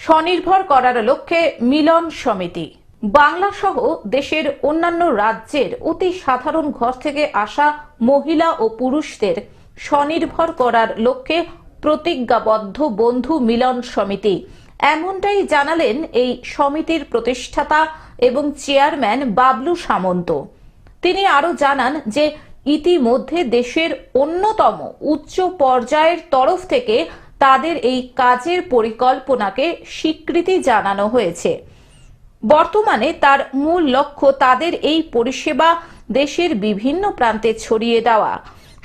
স্বনির্ভর করার লক্ষ্যে মিলন সমিতি। বাংলা সহ দেশের অন্যান্য রাজ্যের অতি সাধারণ ঘর থেকে আসা মহিলা ও পুরুষদের স্বনির্ভর করার লক্ষ্যে প্রতিজ্ঞাবদ্ধ বন্ধু মিলন সমিতি। এমনটাই জানালেন এই সমিতির প্রতিষ্ঠাতা এবং চেয়ারম্যান বাবলু সামন্ত। তিনি আরো জানান যে ইতিমধ্যে দেশের অন্যতম উচ্চ পর্যায়ের তরফ থেকে তাদের এই কাজের পরিকল্পনাকে স্বীকৃতি জানানো হয়েছে। বর্তমানে তার মূল লক্ষ্য তাদের এই পরিষেবা দেশের বিভিন্ন প্রান্তে ছড়িয়ে দেওয়া।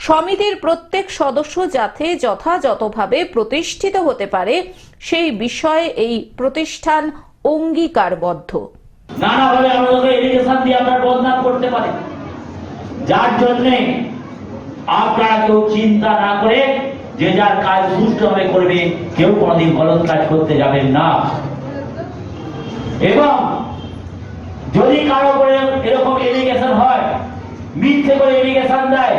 সমিতির প্রত্যেক সদস্য যাতে যথাযথভাবে প্রতিষ্ঠিত হতে পারে সেই বিষয়ে এই প্রতিষ্ঠান অঙ্গীকারবদ্ধ। নানাভাবে আমাদের এডুকেশন দিয়ে আমরা বদনাম করতে পারি, যার জন্য আপনারা কেউ চিন্তা না করে যে যার কাজ সুষ্ঠুভাবে করবে, কেউ কোনোদিন গলত কাজ করতে যাবেন না। এবং যদি কারো করে এরকম এডুকেশন হয়, মিথ্যে করে এডুকেশন দেয়,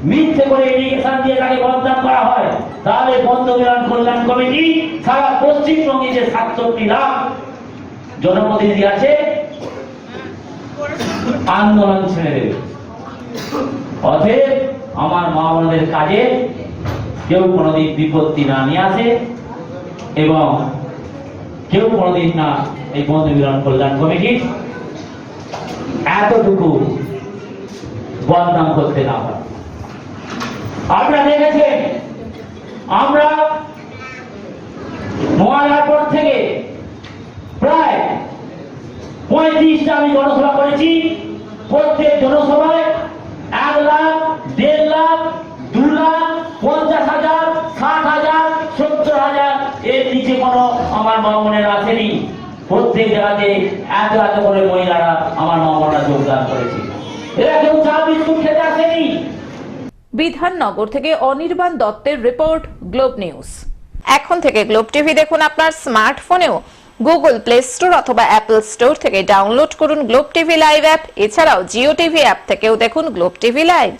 মিথ্যে করে এডুকেশন দিয়ে তাকে বদনাম করা হয়, তাহলে বন্ধু মিলন কল্যাণ কমিটি সারা পশ্চিমবঙ্গে যে ৬৭ লাখ জনপ্রতিনিধি আছে আন্দোলন ছেড়ে দেবে। অতএব আমার মা বোনদের কাজে কেউ কোনোদিন বিপত্তি না নিয়ে আসে এবং কেউ কোনোদিন না এই বন্ধু মিলন কল্যাণ কমিটির এতটুকু বদনাম করতে না পারে। আপনারা দেখেছেন আমরা মহালয়ার পর থেকে প্রায় ৩৫টা আমি জনসভা করেছি। প্রত্যেক জনসভায় ১ লাখ, ১.৫ লাখ, ২ লাখ, ৫০,০০০, ৬০,০০০, ৭০,০০০ এর নিচে কোনো আমার মা বোনেরা আসেনি। প্রত্যেক জায়গাতে এত এত করে মহিলারা আমার মা বোনেরা যোগদান করেছে। এরা কেউ চা বিস্কুট খেতে আসেনি। বিধাননগর থেকে অনির্বাণ দত্তের রিপোর্ট, গ্লোব নিউজ। এখন থেকে গ্লোব টিভি দেখুন আপনার স্মার্টফোনেও। গুগল প্লে স্টোর অথবা অ্যাপল স্টোর থেকে ডাউনলোড করুন গ্লোব টিভি লাইভ অ্যাপ। এছাড়াও জিও টিভি অ্যাপ থেকেও দেখুন গ্লোব টিভি লাইভ।